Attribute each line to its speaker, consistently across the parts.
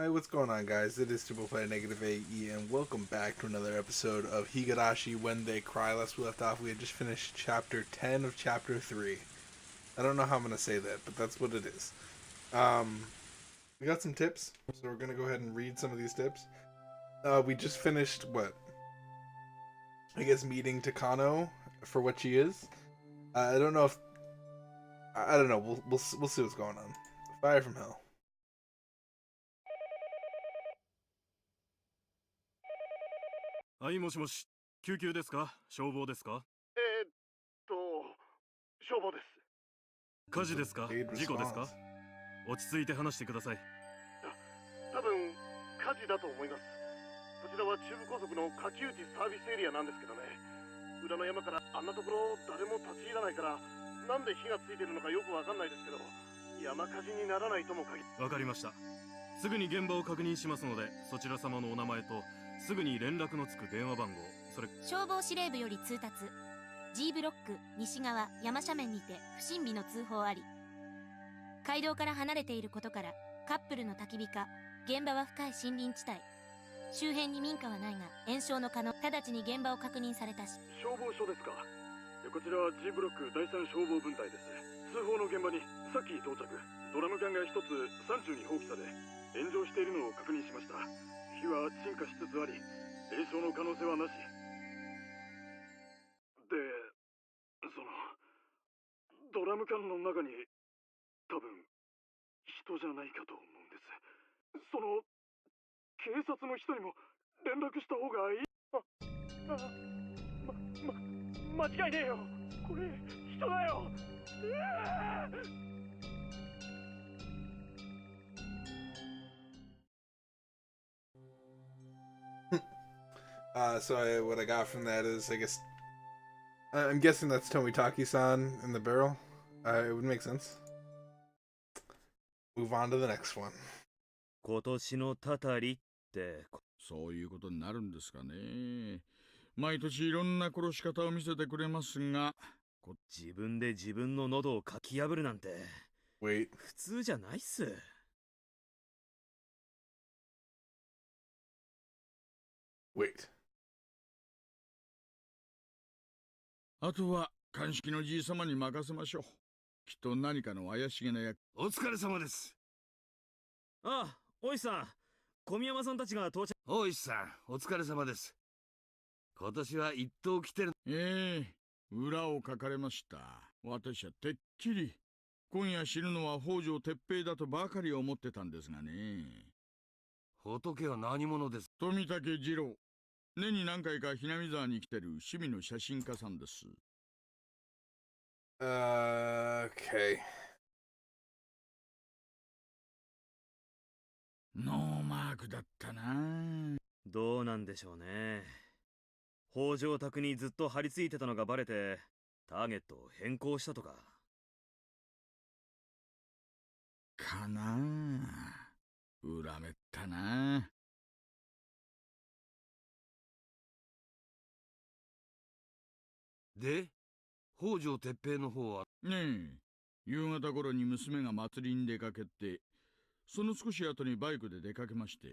Speaker 1: Alright, what's going on, guys? It is Triple Play Negative AE, and welcome back to another episode of Higurashi When They Cry. Last we left off, we had just finished Chapter 10 of Chapter 3. I don't know how I'm going to say that, but that's what it is. We got some tips, so we're going to go ahead and read some of these tips. We just finished, I guess meeting Takano for what she is. I don't know. We'll see what's going on. Fire from hell.
Speaker 2: はい、もしもし。救急ですか？消防ですか？
Speaker 3: 消防です。
Speaker 2: 火事ですか？事故ですか？落ち着いて話してください。
Speaker 3: 多分火事だと思います。こちらは中部高速の柿内サービスエリアなんですけどね。裏の山からあんなところ誰も立ち入らないから、なんで火がついてるのかよくわかんないですけど、山火事にならないとも限り。
Speaker 2: わかりました。すぐに現場を確認しますので、そちら様のお名前とすぐに連絡のつく電話番号、それ
Speaker 4: 消防司令部より通達。 G ブロック西側山斜面にて不審火の通報あり。街道から離れていることからカップルの焚き火か、現場は深い森林地帯、周辺に民家はないが延焼の可能。直ちに現場を確認されたし。
Speaker 3: 消防署ですか？こちらは G ブロック第3消防分隊です。通報の現場にさっき到着。ドラム缶が一つ山中に放棄され炎上しているのを確認しました。火は鎮火しつつあり、延焼の可能性はなしで、ドラム缶の中に多分人じゃないかと思うんです。警察の人にも連絡した方がいい。間違いねえよ。これ人だよ。
Speaker 1: What I got from that is, I guess, I'm guessing that's Tomitaki-san in the barrel. It would make sense. Move on to the next one.
Speaker 5: 今年のたたりって
Speaker 6: そういうことになるんですかね。毎年いろんな殺し方を見せてくれますが、
Speaker 5: 自分で自分の喉をかき破るなんて
Speaker 1: Wait.
Speaker 5: 普通じゃないっす。
Speaker 1: Wait.
Speaker 6: あとは鑑識のじい様に任せましょう。きっと何かの怪しげな役。
Speaker 2: お疲れ様です。
Speaker 5: ああ、おいさん、小宮山さんたちが到着。
Speaker 7: 大石さん、お疲れ様です。今年は一等来てる。
Speaker 6: 裏を書かれました。私はてっきり今夜死ぬのは北条哲平だとばかり思ってたんですがね。
Speaker 7: 仏は何者です？
Speaker 6: 富武二郎。年に何回かひなみ沢に来てる趣味の写真家さんです。
Speaker 1: Okay.
Speaker 6: ノーマークだったな。
Speaker 5: どうなんでしょうね。北条宅にずっと張り付いてたのがバレてターゲットを変更したとか
Speaker 6: かなあ。恨めったな。
Speaker 7: で、北条哲平の方は？
Speaker 6: ねえ、夕方頃に娘が祭りに出かけて、その少し後にバイクで出かけまして、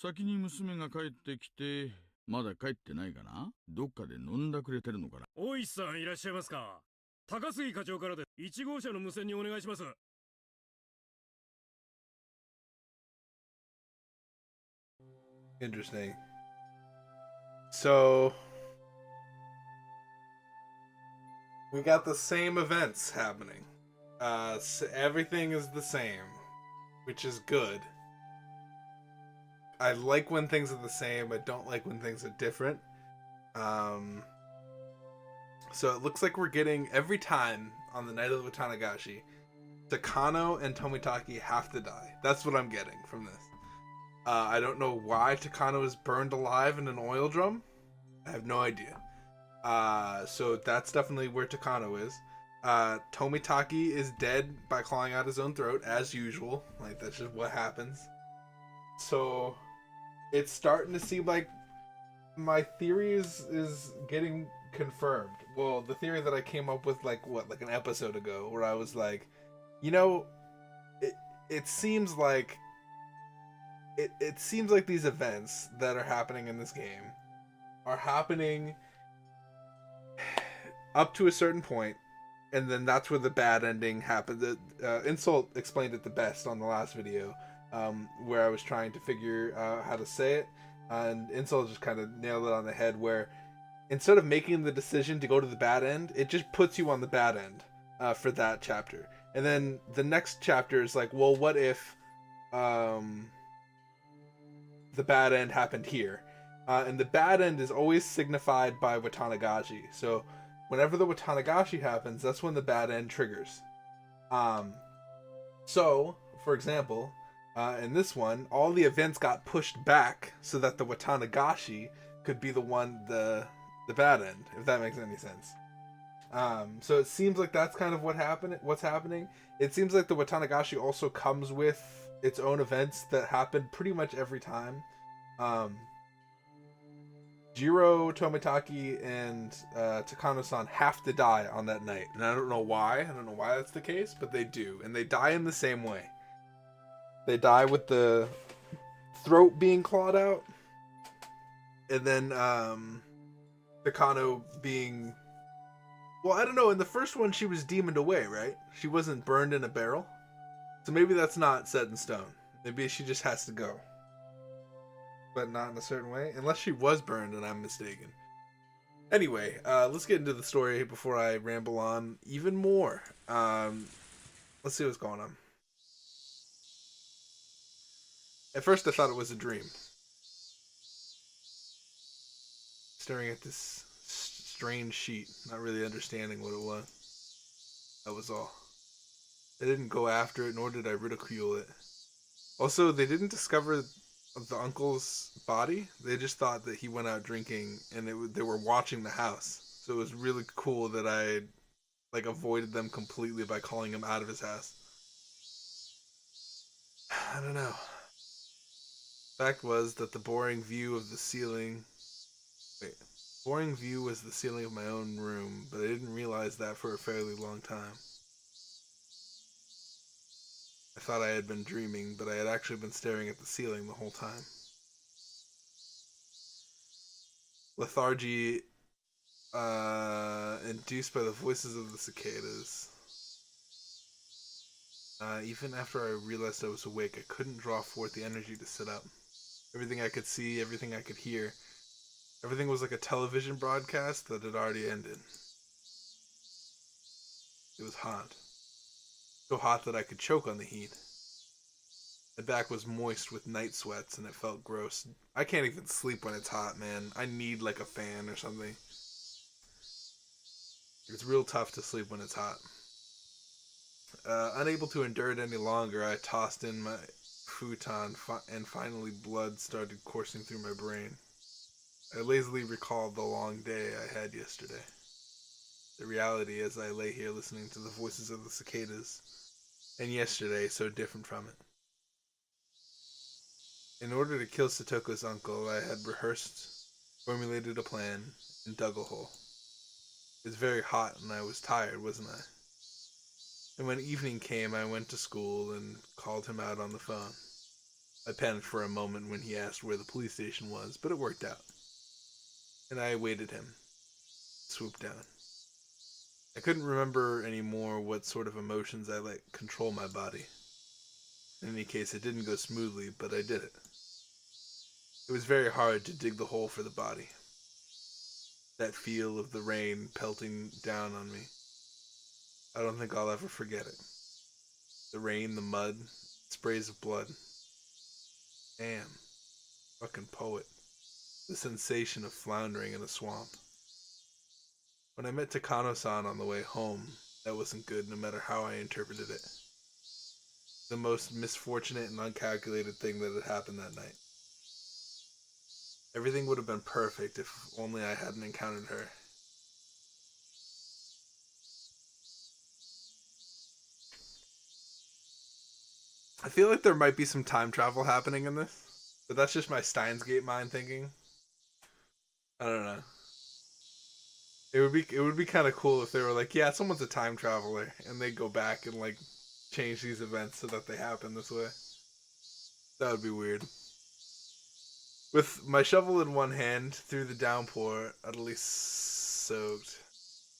Speaker 6: 先に娘が帰ってきて、まだ帰ってないかな？どっかで飲んだくれてるのかな？
Speaker 2: 大石さんいらっしゃいますか？高杉課長からで1号車の無線にお願いします。
Speaker 1: Interesting. So we got the same events happening. So everything is the same, which is good. I like when things are the same. I don't like when things are different. So it looks like we're getting, every time on the night of the Watanagashi, Takano and Tomitaki have to die. That's what I'm getting from this. I don't know why Takano is burned alive in an oil drum. I have no idea. So that's definitely where Takano is. Tomitaki is dead by clawing out his own throat, as usual. Like, that's just what happens. So it's starting to seem like my theory is getting confirmed. Well, the theory that I came up with like an episode ago, where I was like, you know, it seems like it seems like these events that are happening in this game are happening up to a certain point, and then that's where the bad ending happens. Insult explained it the best on the last video, where I was trying to figure out how to say it, and Insult just kind of nailed it on the head, where instead of making the decision to go to the bad end, it just puts you on the bad end for that chapter. And then the next chapter is like, well, what if the bad end happened here? And the bad end is always signified by Watanagashi. So whenever the Watanagashi happens, that's when the bad end triggers. So, for example, in this one, all the events got pushed back so that the Watanagashi could be the bad end, if that makes any sense. So it seems like that's kind of what's happening. It seems like the Watanagashi also comes with its own events that happen pretty much every time. Jiro, Tomitaki, and Takano-san have to die on that night. And I don't know why. I don't know why that's the case, but they do. And they die in the same way. They die with the throat being clawed out. And then Takano being... Well, I don't know. In the first one, she was demoned away, right? She wasn't burned in a barrel. So maybe that's not set in stone. Maybe she just has to go. But not in a certain way. Unless she was burned and I'm mistaken. Anyway, let's get into the story before I ramble on even more. Let's see what's going on. At first I thought it was a dream. Staring at this strange sheet, not really understanding what it was. That was all. I didn't go after it, nor did I ridicule it. Also, they didn't discover the uncle's body. They just thought that he went out drinking, and they were watching the house. So it was really cool that I avoided them completely by calling him out of his house. I don't know. Fact was that the boring view was the ceiling of my own room, but I didn't realize that for a fairly long time. I thought I had been dreaming, but I had actually been staring at the ceiling the whole time. Lethargy, induced by the voices of the cicadas. Even after I realized I was awake, I couldn't draw forth the energy to sit up. Everything I could see, everything I could hear, everything was like a television broadcast that had already ended. It was hot. So hot that I could choke on the heat. My back was moist with night sweats and it felt gross. I can't even sleep when it's hot, man. I need like a fan or something. It's real tough to sleep when it's hot. Unable to endure it any longer, I tossed in my futon and finally blood started coursing through my brain. I lazily recalled the long day I had yesterday. The reality as I lay here listening to the voices of the cicadas, and yesterday so different from it. In order to kill Satoko's uncle, I had rehearsed, formulated a plan, and dug a hole. It was very hot and I was tired, wasn't I? And when evening came, I went to school and called him out on the phone. I panicked for a moment when he asked where the police station was, but it worked out. And I awaited him. Swooped down. I couldn't remember anymore what sort of emotions I let control my body. In any case, it didn't go smoothly, but I did it. It was very hard to dig the hole for the body. That feel of the rain pelting down on me. I don't think I'll ever forget it. The rain, the mud, sprays of blood. Damn. Fucking poet. The sensation of floundering in a swamp. When I met Takano-san on the way home, that wasn't good no matter how I interpreted it. The most misfortunate and uncalculated thing that had happened that night. Everything would have been perfect if only I hadn't encountered her. I feel like there might be some time travel happening in this, but that's just my Steins Gate mind thinking. I don't know. It would be kind of cool if they were like, yeah, someone's a time traveler, and they go back and like change these events so that they happen this way. That would be weird. With my shovel in one hand, through the downpour, utterly soaked,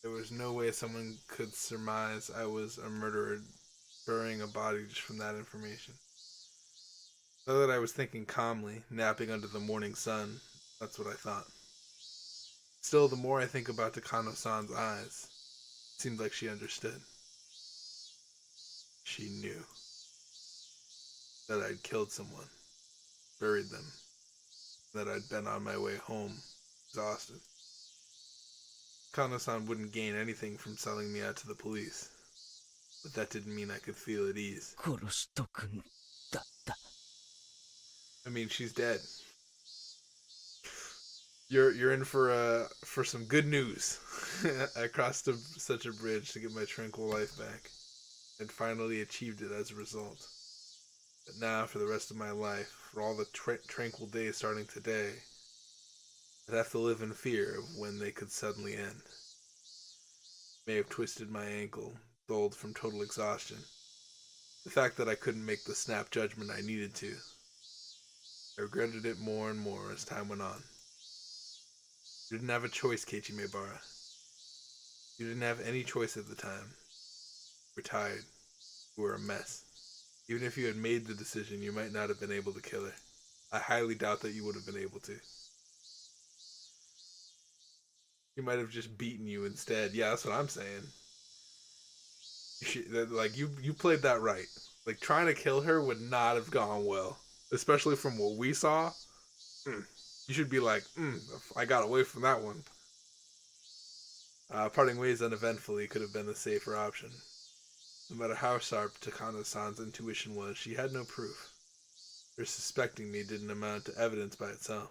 Speaker 1: there was no way someone could surmise I was a murderer burying a body just from that information. Now that I was thinking calmly, napping under the morning sun, that's what I thought. Still, the more I think about Takano-san's eyes, it seemed like she understood. She knew that I'd killed someone, buried them, that I'd been on my way home, exhausted. Takano-san wouldn't gain anything from selling me out to the police, but that didn't mean I could feel at ease. I mean, she's dead. You're in for some good news. I crossed such a bridge to get my tranquil life back, and finally achieved it as a result. But now, for the rest of my life, for all the tranquil days starting today, I'd have to live in fear of when they could suddenly end. May have twisted my ankle, dulled from total exhaustion. The fact that I couldn't make the snap judgment I needed to. I regretted it more and more as time went on. You didn't have a choice, Keiichi Maebara. You didn't have any choice at the time. You were tired. You were a mess. Even if you had made the decision, you might not have been able to kill her. I highly doubt that you would have been able to. He might have just beaten you instead. Yeah, that's what I'm saying. You played that right. Like, trying to kill her would not have gone well. Especially from what we saw. You should be like, I got away from that one. Parting ways uneventfully could have been the safer option. No matter how sharp Takano-san's intuition was, she had no proof. Her suspecting me didn't amount to evidence by itself.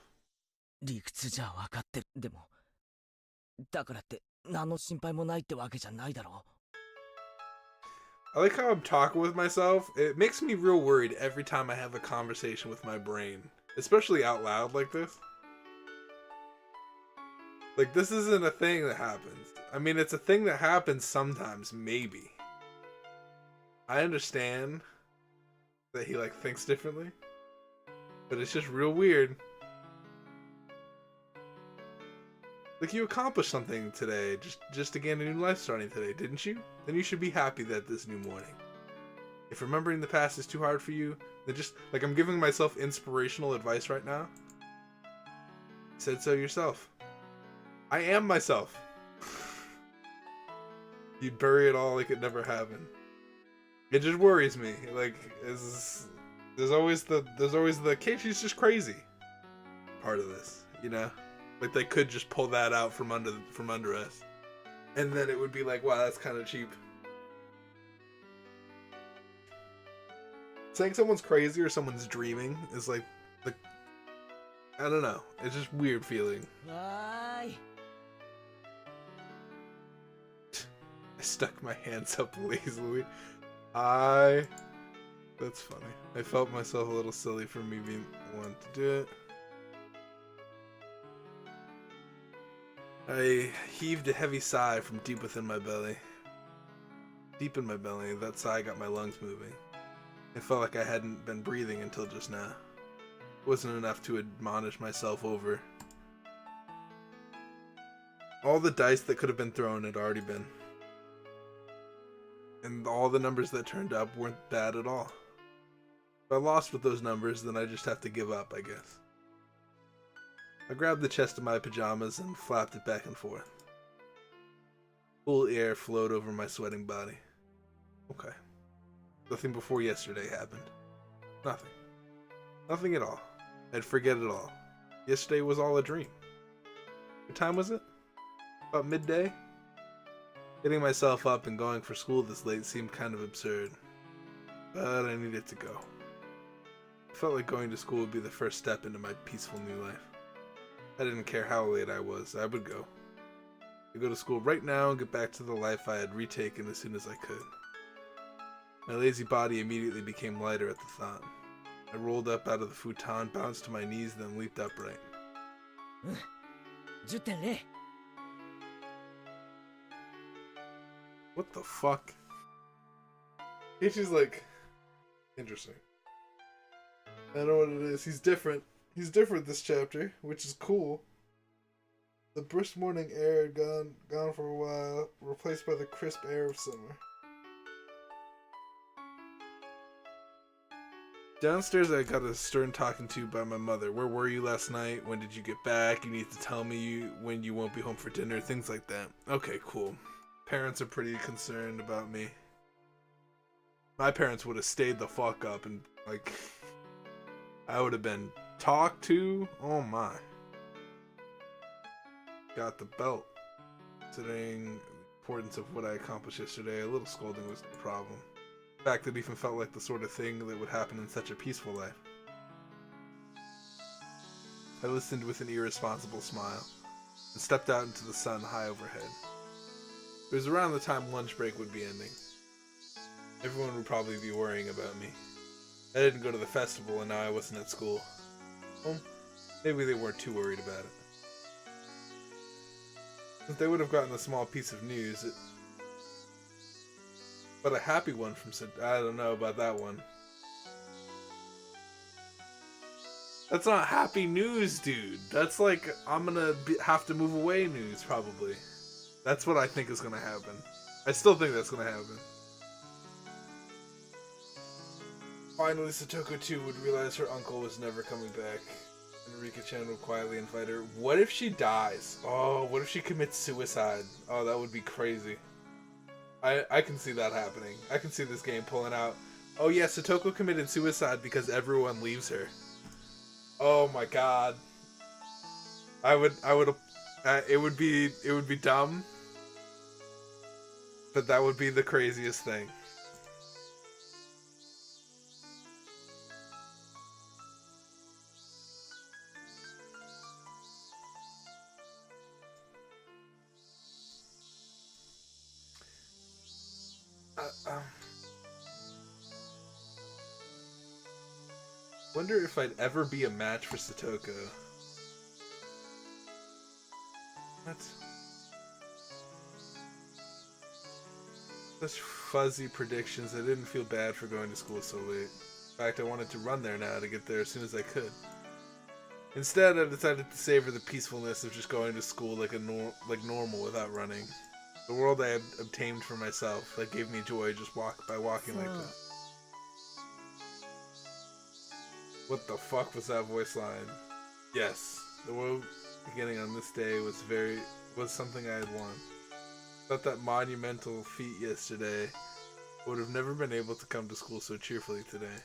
Speaker 8: 理屈じゃ分かってる。でも、だからって何の心配もないってわけじゃないだろう。
Speaker 1: I like how I'm talking with myself. It makes me real worried every time I have a conversation with my brain. Especially out loud like this. Like, this isn't a thing that happens. I mean, it's a thing that happens sometimes, maybe. I understand that he, like, thinks differently. But it's just real weird. Like, you accomplished something today, just to gain a new life starting today, didn't you? Then you should be happy that this new morning. If remembering the past is too hard for you, then just, like, I'm giving myself inspirational advice right now. You said so yourself. I am myself. You'd bury it all like it never happened. It just worries me. Like, there's always the Keiichi's just crazy part of this, you know? Like, they could just pull that out from under us. And then it would be like, wow, that's kind of cheap. Saying someone's crazy or someone's dreaming is like, I don't know. It's just weird feeling.
Speaker 8: Why?
Speaker 1: I stuck my hands up lazily. That's funny. I felt myself a little silly for me being one to do it. I heaved a heavy sigh from deep within my belly. Deep in my belly, that sigh got my lungs moving. It felt like I hadn't been breathing until just now. It wasn't enough to admonish myself over. All the dice that could have been thrown had already been. And all the numbers that turned up weren't bad at all. If I lost with those numbers, then I just have to give up, I guess. I grabbed the chest of my pajamas and flapped it back and forth. Cool air flowed over my sweating body. Okay. Nothing before yesterday happened. Nothing. Nothing at all. I'd forget it all. Yesterday was all a dream. What time was it? About midday? Getting myself up and going for school this late seemed kind of absurd. But I needed to go. I felt like going to school would be the first step into my peaceful new life. I didn't care how late I was, I would go. I'd go to school right now and get back to the life I had retaken as soon as I could. My lazy body immediately became lighter at the thought. I rolled up out of the futon, bounced to my knees, then leaped upright.
Speaker 8: 10.0
Speaker 1: What the fuck? It's just like... Interesting. I don't know what it is. He's different. He's different this chapter, which is cool. The brisk morning air had gone for a while, replaced by the crisp air of summer. Downstairs, I got a stern talking to by my mother. Where were you last night? When did you get back? You need to tell me when you won't be home for dinner. Things like that. Okay, cool. Parents are pretty concerned about me. My parents would have stayed the fuck up and, like, I would have been talked to. Oh my. Got the belt. Considering the importance of what I accomplished yesterday, a little scolding was no problem. In fact, it even felt like the sort of thing that would happen in such a peaceful life. I listened with an irresponsible smile and stepped out into the sun high overhead. It was around the time lunch break would be ending. Everyone would probably be worrying about me. I didn't go to the festival and now I wasn't at school. Well, maybe they weren't too worried about it. Since they would have gotten a small piece of news, but a happy one from Sid. I don't know about that one. That's not happy news, dude. That's like, I'm gonna have to move away news, probably. That's what I think is gonna happen. I still think that's gonna happen. Finally, Satoko too would realize her uncle was never coming back. And Rika-chan would quietly invite her. What if she dies? Oh, what if she commits suicide? Oh, that would be crazy. I can see that happening. I can see this game pulling out. Oh yeah, Satoko committed suicide because everyone leaves her. Oh my god. It would be dumb. But that would be the craziest thing. Wonder if I'd ever be a match for Satoko. What? Such fuzzy predictions. I didn't feel bad for going to school so late. In fact, I wanted to run there now to get there as soon as I could. Instead, I decided to savor the peacefulness of just going to school like normal without running. The world I had obtained for myself that gave me joy just by walking like that. What the fuck was that voice line? Yes, the world beginning on this day was something I had won. Without that monumental feat yesterday, I would have never been able to come to school so cheerfully today.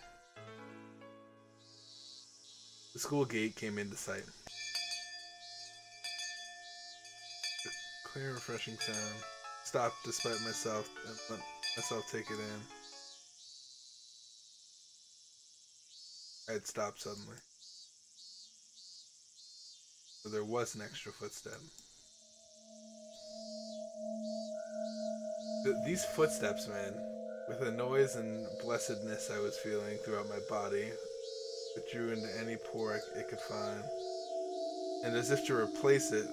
Speaker 1: The school gate came into sight. A clear, refreshing sound. Stopped despite myself and let myself take it in. I had stopped suddenly. So there was an extra footstep. These footsteps, man, with the noise and blessedness I was feeling throughout my body, it drew into any pore it could find. And as if to replace it,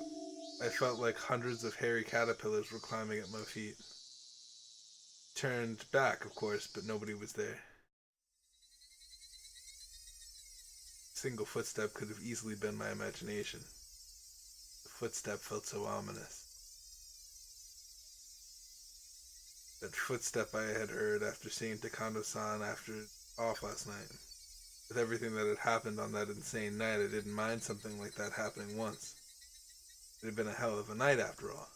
Speaker 1: I felt like hundreds of hairy caterpillars were climbing at my feet. Turned back, of course, but nobody was there. A single footstep could have easily been my imagination. The footstep felt so ominous. That footstep I had heard after seeing Takano-san off last night. With everything that had happened on that insane night, I didn't mind something like that happening once. It had been a hell of a night after all.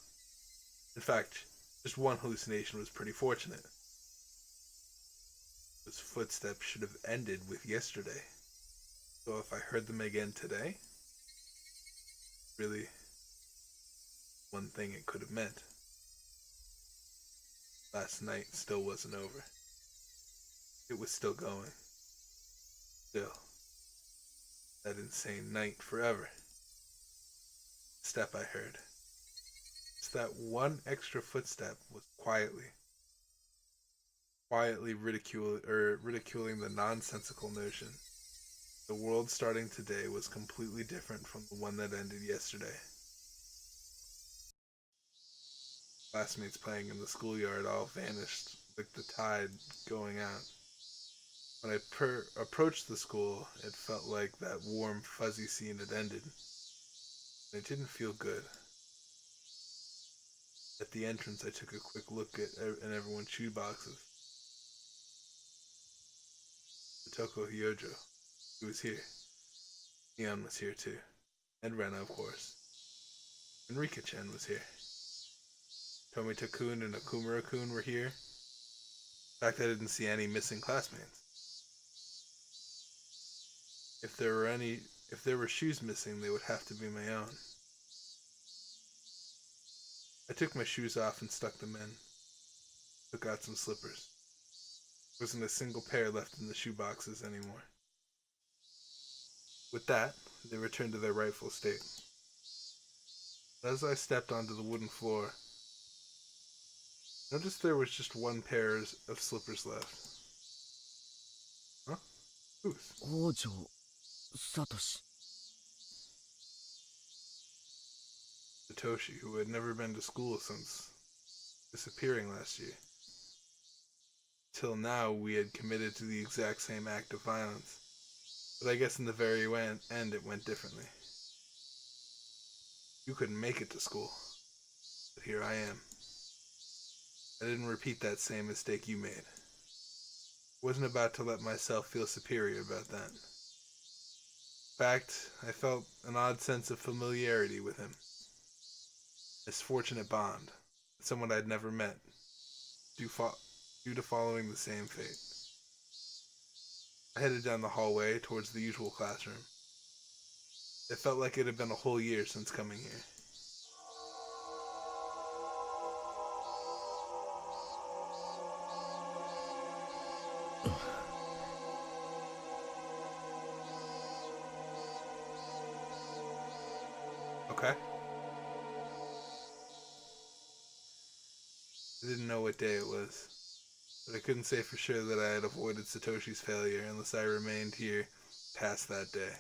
Speaker 1: In fact, just one hallucination was pretty fortunate. Those footsteps should have ended with yesterday. So if I heard them again today, really, one thing it could have meant. Last night still wasn't over. It was still going. Still. That insane night forever. Step I heard. Just that one extra footstep was quietly ridiculing the nonsensical notion. The world starting today was completely different from the one that ended yesterday. Classmates playing in the schoolyard all vanished like the tide going out. When I approached the school, it felt like that warm, fuzzy scene had ended. It didn't feel good. At the entrance, I took a quick look at everyone's shoe boxes. Toko Hyojo, he was here. Neon was here too. And Rena, of course. And Rika-chan was here. Tomita-kun and Okumura-kun were here. In fact, I didn't see any missing classmates. If there were shoes missing, they would have to be my own. I took my shoes off and stuck them in. Took out some slippers. There wasn't a single pair left in the shoe boxes anymore. With that, they returned to their rightful state. As I stepped onto the wooden floor, I noticed there was just one pair of slippers left. Huh? Whose?
Speaker 8: Ojo Satoshi.
Speaker 1: Satoshi, who had never been to school since disappearing last year. Till now, we had committed to the exact same act of violence. But I guess in the very end, it went differently. You couldn't make it to school. But here I am. I didn't repeat that same mistake you made. I wasn't about to let myself feel superior about that. In fact, I felt an odd sense of familiarity with him. This fortunate bond, with someone I'd never met, due to following the same fate. I headed down the hallway towards the usual classroom. It felt like it had been a whole year since coming here. Okay. I didn't know what day it was, but I couldn't say for sure that I had avoided Satoshi's failure unless I remained here past that day.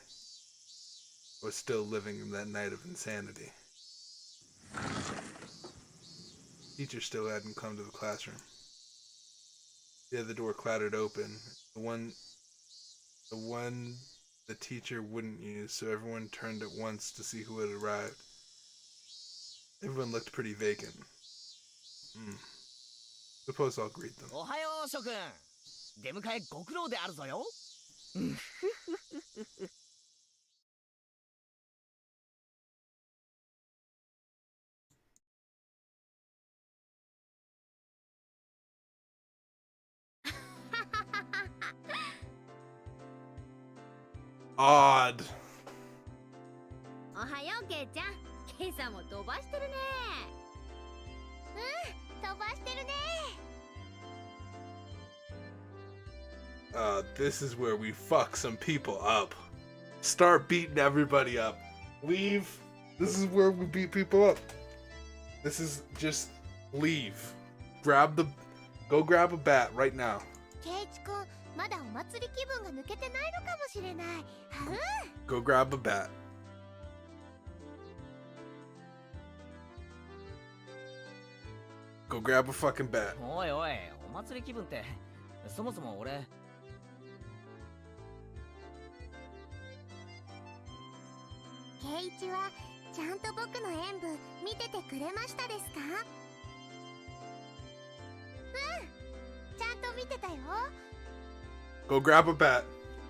Speaker 1: I was still living in that night of insanity. Teacher still hadn't come to the classroom. The other door clattered open, the one the teacher wouldn't use, so everyone turned at once to see who had arrived. Everyone looked pretty vacant. Suppose I'll greet them.
Speaker 8: Ohayo, Shokun. 出迎えご苦労であるぞよ。
Speaker 1: Odd.
Speaker 4: おはよう、ケイちゃん。ケイさんも飛ばしてるね。飛ばしてるね。
Speaker 1: This is where we fuck some people up. Start beating everybody up. Leave. This is where we beat people up. This is just leave. Go grab a bat right now.
Speaker 4: ケイチ君、まだお祭り気分が抜けてないのかもしれない。
Speaker 1: Go grab a bat. Go grab a fucking bat.
Speaker 8: おいおい、お祭り気分ってそもそも俺。
Speaker 4: ケイチはちゃんと僕の演舞見ててくれましたですか？ちゃんと見てたよ。
Speaker 1: Go grab a bat.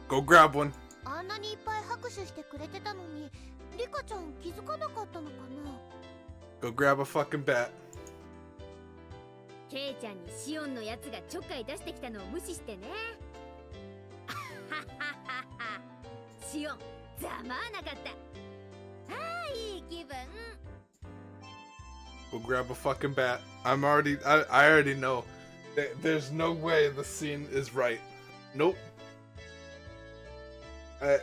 Speaker 1: Go grab one.
Speaker 4: あんなにいっぱい拍手してくれてたのに、リカちゃん気づかなかったのかな？
Speaker 1: Go grab a fucking bat.
Speaker 4: ケイちゃんにシオンのやつがちょっかい出してきたのを無視してね。シオン、ざまあなかった。いい気分。
Speaker 1: Go grab a fucking bat. I already know. There's no way the scene is right. Nope. I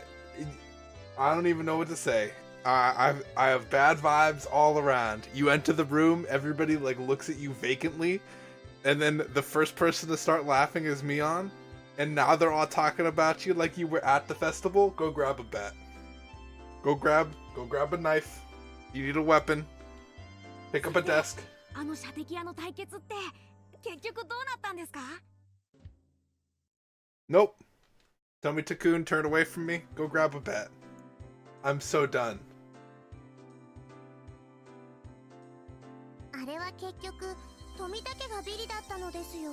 Speaker 1: don't even know what to say. I have bad vibes all around. You enter the room, everybody like looks at you vacantly, and then the first person to start laughing is Mion, and now they're all talking about you like you were at the festival. Go grab a bat. Go grab a knife. You need a weapon. Pick up a desk.
Speaker 4: あの射的屋の対決って結局どうなったんですか？
Speaker 1: Nope. Tomita-kun, turn away from me. Go grab a bat. I'm so done.
Speaker 4: あれは結局富武がビリだったのですよ。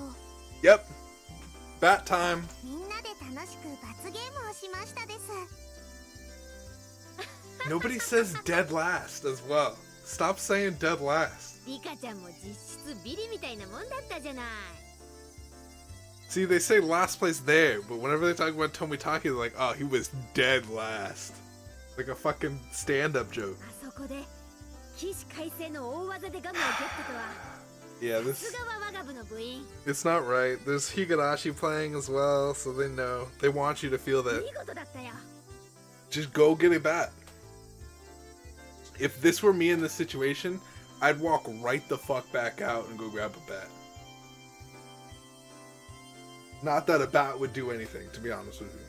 Speaker 1: Yep. Bat time.
Speaker 4: みんなで楽しく罰ゲームをしましたです。
Speaker 1: Nobody says dead last as well. Stop saying dead last.
Speaker 4: リカちゃんも実質ビリみたいなもんだったじゃない。
Speaker 1: See, they say last place there, but whenever they talk about Tomitaki, they're like, oh, he was dead last. Like a fucking stand-up joke.
Speaker 4: あそこで起死回生の大技でガムをゲットとは。
Speaker 1: Yeah,
Speaker 4: さ
Speaker 1: this
Speaker 4: すがは我が部の部員。
Speaker 1: it's not right. There's Higurashi playing as well, so they know. They want you to feel that.
Speaker 4: 見事だったよ。
Speaker 1: Just go get a bat. If this were me in this situation, I'd walk right the fuck back out and go grab a bat. Not that a bat would do anything, to be honest with you.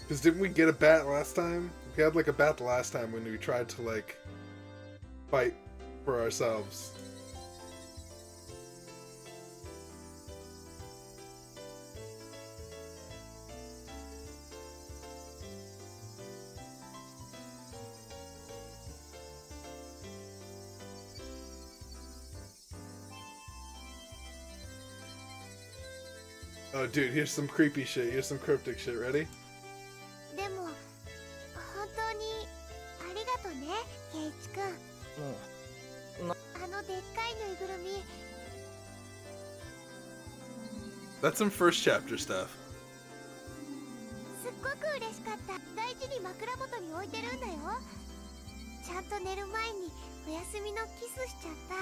Speaker 1: Because didn't we get a bat last time? We had like a bat the last time when we tried to like fight for ourselves. Oh, dude, here's some creepy shit. Here's some cryptic shit. Ready?
Speaker 4: でも本当にありがとね、ケイチくん。あのでっかいぬいぐるみ。
Speaker 1: That's some first chapter stuff.
Speaker 4: すっごく嬉しかった。大事に枕元に置いてるんだよ。ちゃんと寝る前にお休みのキスしちゃった。は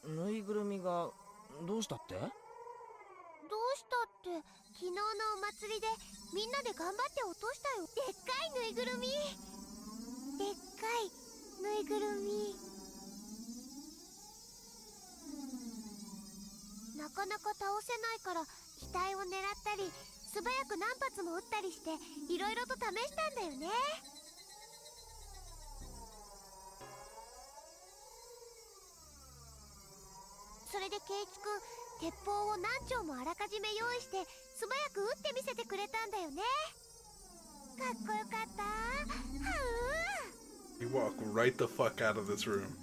Speaker 8: ぬいぐるみがどうしたって？
Speaker 4: どうしたって、昨日のお祭りでみんなで頑張って落としたよ。でっかいぬいぐるみ。でっかいぬいぐるみ。なかなか倒せないから額を狙ったり素早く何発も撃ったりしていろいろと試したんだよね。それでケイチくん、鉄砲を何丁もあらかじめ用意して素早く撃ってみせてくれたんだよね。かっこよかった。はう。
Speaker 1: You walk right the fuck out of this room.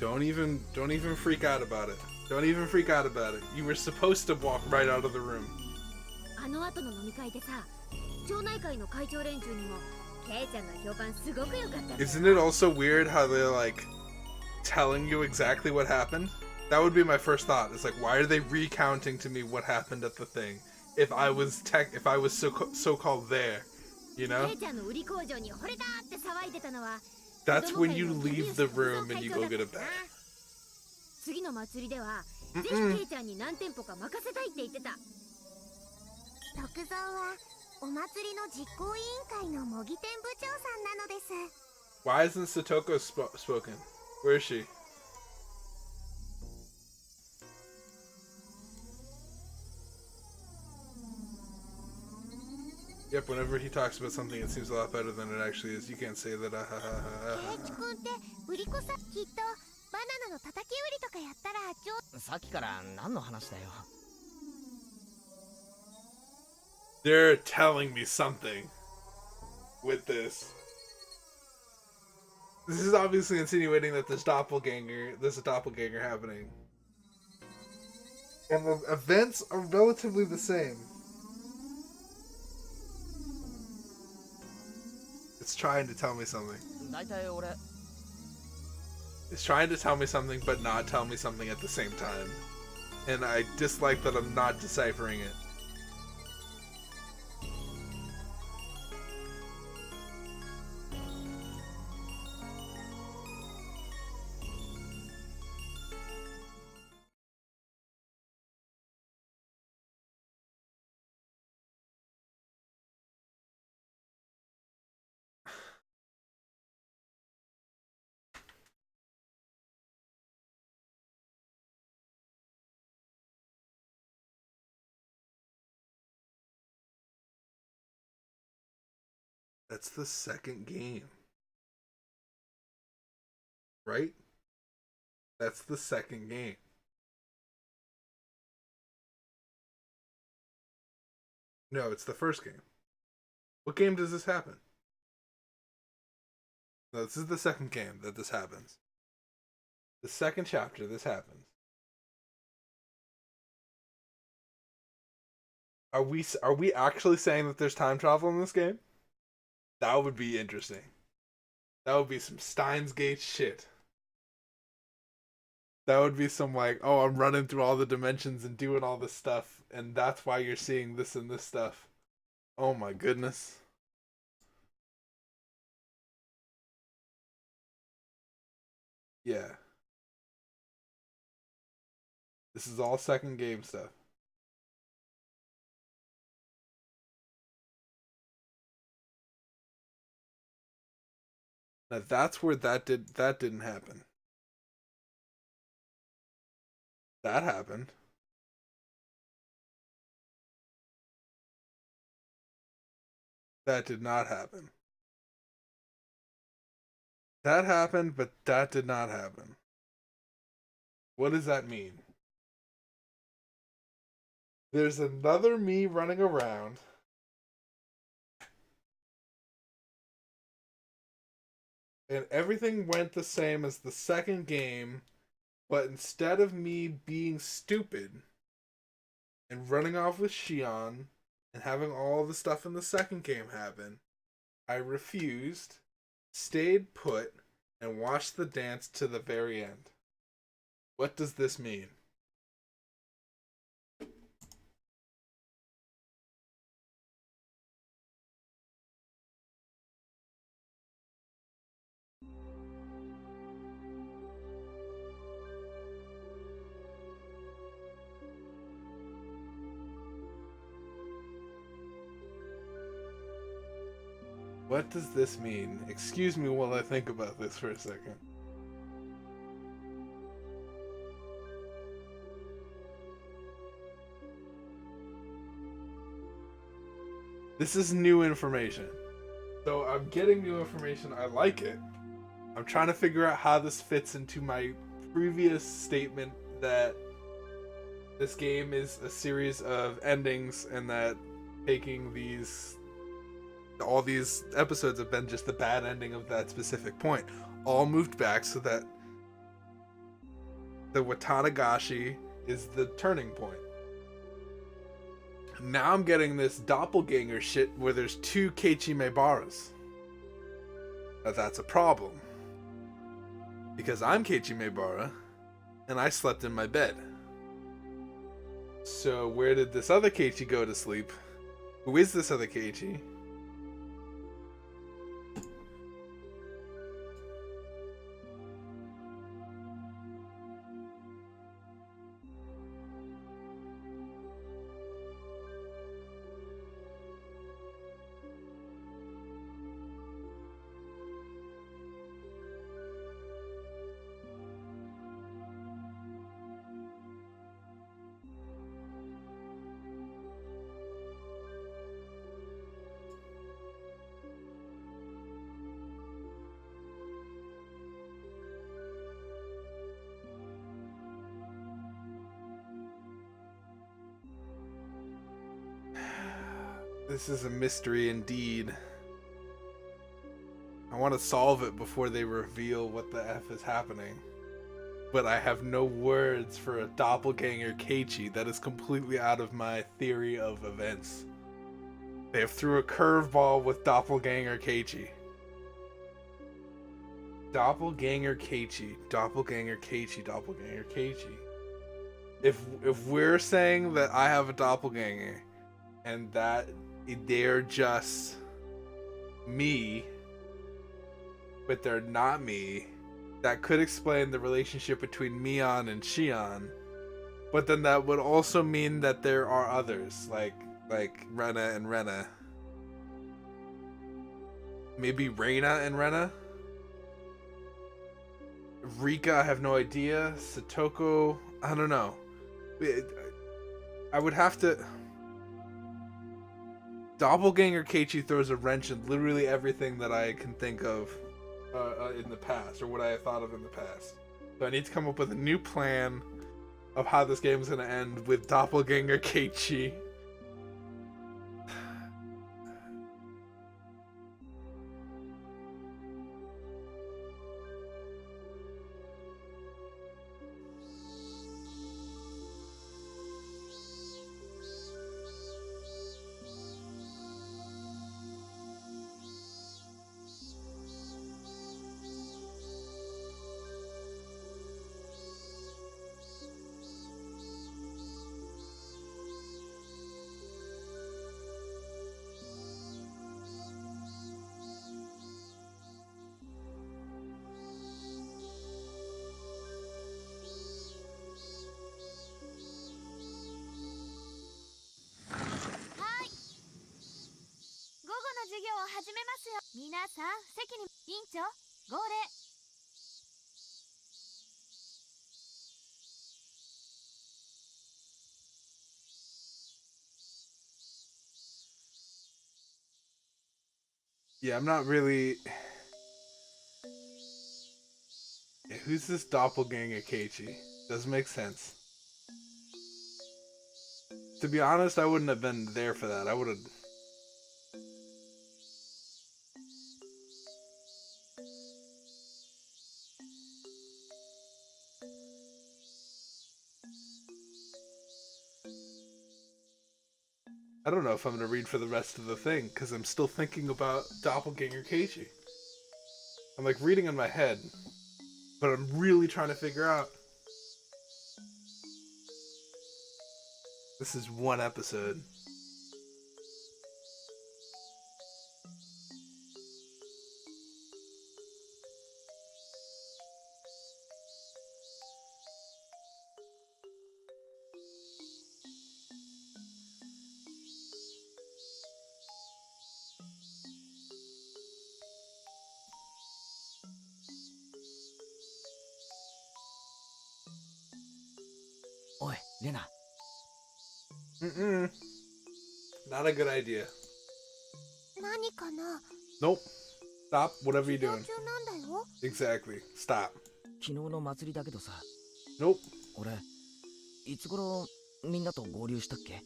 Speaker 1: Don't even freak out about it. Don't even freak out about it. You were supposed to walk right out of the room.
Speaker 4: あの後の飲み会でさ、町内会の会長連中にもケイちゃんの評判すごく良かった。
Speaker 1: Isn't it also weird how they're like telling you exactly what happened? That would be my first thought. It's like, why are they recounting to me what happened at the thing? If I was so-called there, you know?
Speaker 4: ケイちゃんの売り工場に惚れたって騒いでたのは。
Speaker 1: That's when you leave the room and you go get a bat.
Speaker 4: 次の祭りではぜひケイちゃんに何店舗か任せたいって言ってた。徳蔵はお祭りの実行委員会の模擬店部長さんなのです。
Speaker 1: Why isn't Satoko spoken? Where is she? Yep, whenever he talks about something, it seems a lot better than it actually is. You can't say that.
Speaker 4: ケイチ君って売り子さん、きっとバナナの叩き売りとかやったら
Speaker 8: さっきから何の話だよ。
Speaker 1: They're telling me something with this. This is obviously insinuating that there's a doppelganger happening. And the events are relatively the same. It's trying to tell me something.
Speaker 8: だいたい俺
Speaker 1: It's trying to tell me something but not tell me something at the same time. And I dislike that I'm not deciphering it. That's the second game. Right? That's the second game. No, it's the first game. What game does this happen? No, this is the second game that this happens. The second chapter, this happens. Are we actually saying that there's time travel in this game? That would be interesting. That would be some Steins Gate shit. That would be some like, oh, I'm running through all the dimensions and doing all this stuff, and that's why you're seeing this and this stuff. Oh my goodness. Yeah. This is all second game stuff. Now that's where that didn't happen. That happened. That did not happen. That happened, but that did not happen. What does that mean? There's another me running around. And everything went the same as the second game, but instead of me being stupid and running off with Shion and having all the stuff in the second game happen, I refused, stayed put, and watched the dance to the very end. What does this mean? What does this mean? Excuse me while I think about this for a second. This is new information. So I'm getting new information. I like it. I'm trying to figure out how this fits into my previous statement that this game is a series of endings and that taking all these episodes have been just the bad ending of that specific point. All moved back so that the Watanagashi is the turning point. Now I'm getting this doppelganger shit where there's two Keiichi Maebaras. Now that's a problem. Because I'm Keiichi Maebara, and I slept in my bed. So where did this other Keiichi go to sleep? Who is this other Keiichi? This is a mystery indeed. I want to solve it before they reveal what the F is happening. But I have no words for a doppelganger Keiichi. That is completely out of my theory of events. They have threw a curveball with doppelganger Keiichi. Doppelganger Keiichi. Doppelganger Keiichi. Doppelganger Keiichi. If we're saying that I have a doppelganger and that they're just me, but they're not me, that could explain the relationship between Mion and Shion. But then that would also mean that there are others, like Rena and Rena. Maybe Reina and Rena? Rika, I have no idea. Satoko, I don't know. I would have to... Doppelganger Keiichi throws a wrench in literally everything that I can think of in the past, or what I have thought of in the past. So I need to come up with a new plan of how this game is going to end with Doppelganger Keiichi. Yeah, I'm not really... Yeah, who's this Doppelganger Keiichi? Doesn't make sense. To be honest, I wouldn't have been there for that. I would have... I don't know if I'm going to read for the rest of the thing, because I'm still thinking about Doppelganger Keiichi. I'm like reading in my head, but I'm really trying to figure out. This is one episode.
Speaker 8: Oi, Lena.
Speaker 1: Not a good idea.
Speaker 9: 何かな
Speaker 1: Nope. Stop whatever you're
Speaker 9: 授業
Speaker 1: doing.
Speaker 9: 中なんだよ
Speaker 1: Exactly. Stop.
Speaker 8: 昨日の祭りだけどさ、
Speaker 1: Nope.
Speaker 8: 俺、いつ頃みんなと合流したっけ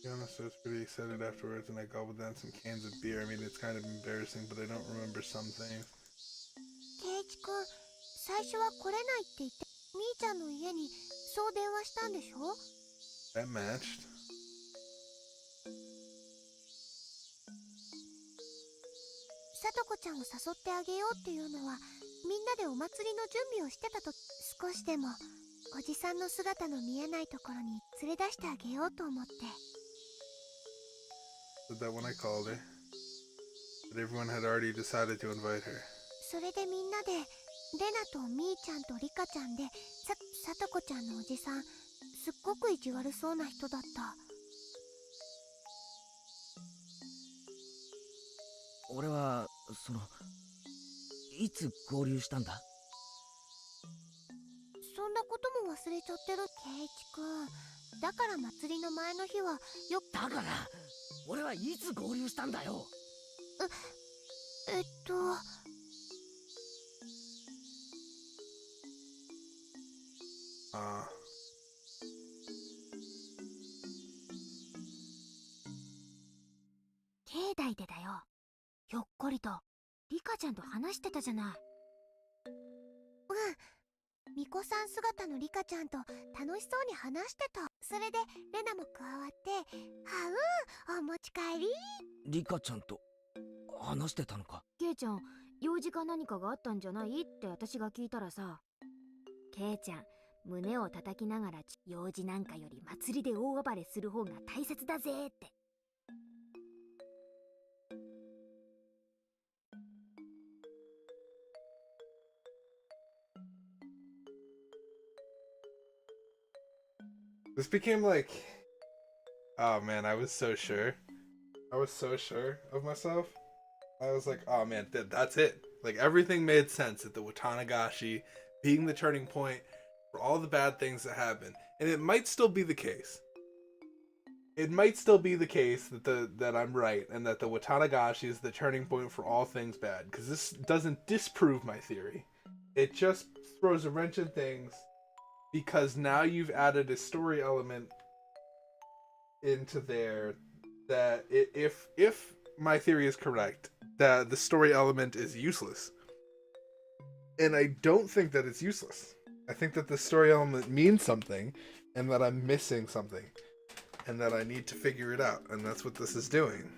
Speaker 8: ？To
Speaker 1: be honest, I was pretty excited afterwards, and I gobbled down some cans of beer. I mean, it's kind of embarrassing, but I don't remember some things.
Speaker 9: ケイチ君、最初は来れないって言ってみーちゃんの家にそう電話したんでしょ
Speaker 1: That matched.
Speaker 9: さとこちゃんを誘ってあげようっていうのはみんなでお祭りの準備をしてたと少しでもおじさんの姿の見えないところに連れ出してあげようと思って
Speaker 1: Said that when I called her. But everyone had already decided to invite her.
Speaker 9: それでみんなでレナとみーちゃんとリカちゃんでさとこちゃんのおじさんすっごく意地悪そうな人だった
Speaker 8: 俺は、いつ合流したんだ？
Speaker 9: そんなことも忘れちゃってるケイチ君だから祭りの前の日はよ
Speaker 8: だから俺はいつ合流したんだよ。
Speaker 4: 境内でだよ。ひょっこりとリカちゃんと話してたじゃない。
Speaker 9: 巫女さん姿のリカちゃんと楽しそうに話してたそれでレナも加わってお持ち帰り
Speaker 8: リカちゃんと話してたのか？
Speaker 4: ケイちゃん用事か何かがあったんじゃないって私が聞いたらさ、ケイちゃん胸を叩きながら用事なんかより祭りで大暴れする方が大切だぜって。
Speaker 1: This became like, oh man, I was so sure. I was so sure of myself. I was like, oh man, that's it. Like everything made sense at the Watanagashi being the turning point for all the bad things that happened. And it might still be the case. It might still be the case that I'm right and that the Watanagashi is the turning point for all things bad. Because this doesn't disprove my theory. It just throws a wrench in things because now you've added a story element into there that if my theory is correct, that the story element is useless. And I don't think that it's useless. I think that the story element means something and that I'm missing something and that I need to figure it out, and that's what this is doing.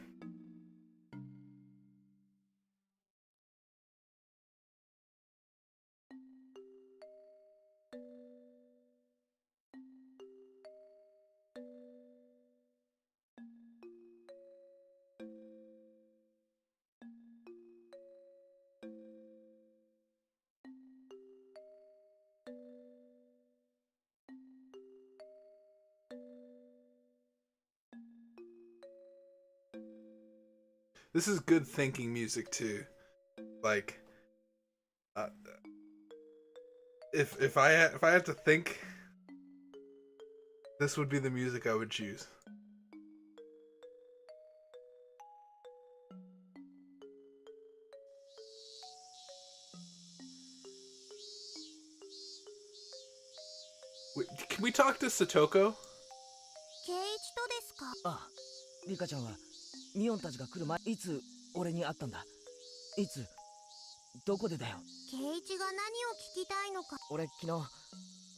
Speaker 1: This is good thinking music too. Like, if I had to think, this would be the music I would choose. Wait, can we talk to Satoko?
Speaker 9: 圭一とですか？
Speaker 8: ああ、リカちゃんはミオンたちが来る前、いつ俺に会ったんだ？いつどこでだよ？
Speaker 9: 圭一が何を聞きたいのか。
Speaker 8: 俺昨日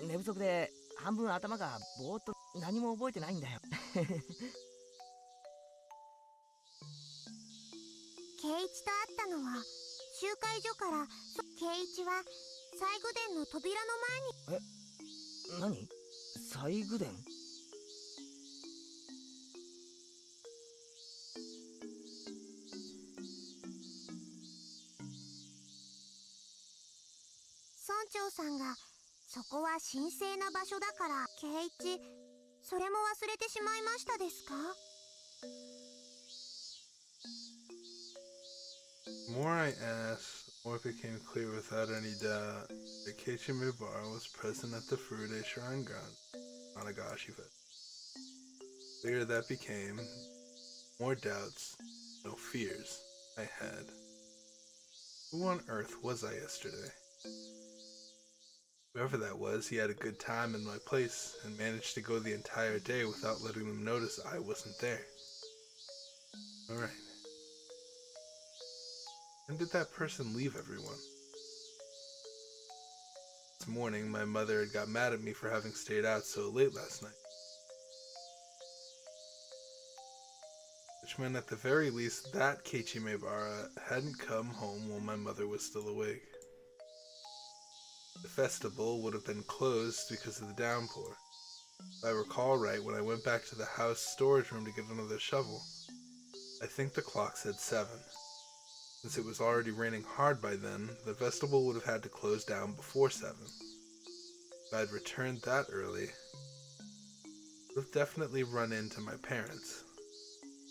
Speaker 8: 寝不足で半分頭がぼーっと何も覚えてないんだよ。
Speaker 9: 圭一と会ったのは集会所から。圭一は西宮殿の扉の前に。
Speaker 8: 何？西宮殿？
Speaker 9: 村長さんがそこは神聖な場所だから。圭一、それも忘れてしまいましたですか？
Speaker 1: The more I asked, the more it became clear without any doubt that Keiichi Mibara was present at the Furude Shrine Ground, Hanagashi Fest. The clearer that became, more doubts, no fears I had. Who on earth was I yesterday? Whoever that was, he had a good time in my place and managed to go the entire day without letting them notice I wasn't there. Alright. When did that person leave everyone? This morning, my mother had got mad at me for having stayed out so late last night. Which meant at the very least that Keiichi Maebara hadn't come home while my mother was still awake. The festival would have been closed because of the downpour. If I recall right, when I went back to the house storage room to get another shovel, I think the clock said 7. Since it was already raining hard by then, the festival would have had to close down before 7. If I'd returned that early, I would have definitely run into my parents.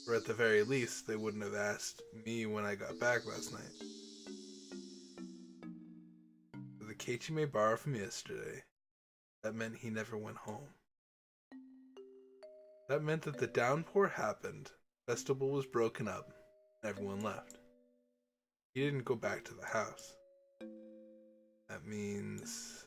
Speaker 1: Or at the very least, they wouldn't have asked me when I got back last night. For the Keiichi Maebara from yesterday, that meant he never went home. That meant that the downpour happened, the festival was broken up, and everyone left. He didn't go back to the house. That means...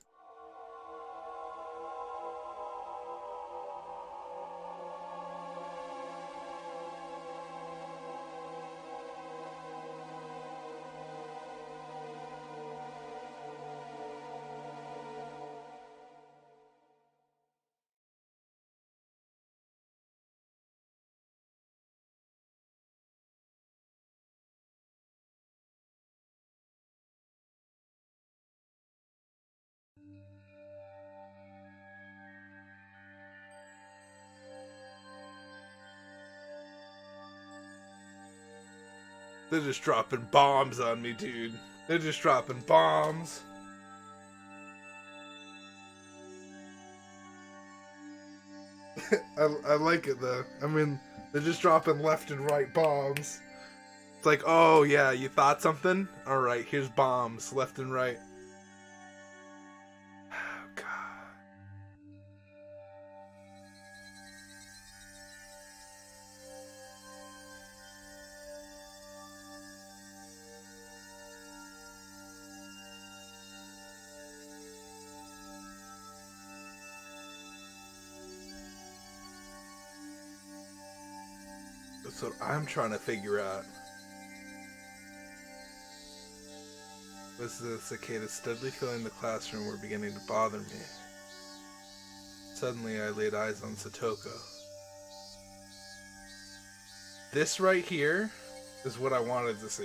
Speaker 1: They're just dropping bombs on me, dude. They're just dropping bombs. I like it though. I mean, they're just dropping left and right bombs. It's like, oh yeah, you thought something? Alright, here's bombs, left and right. Oh god. That's what I'm trying to figure out. Was the cicada steadily filling the classroom were beginning to bother me. Suddenly I laid eyes on Satoko. This right here is what I wanted to see.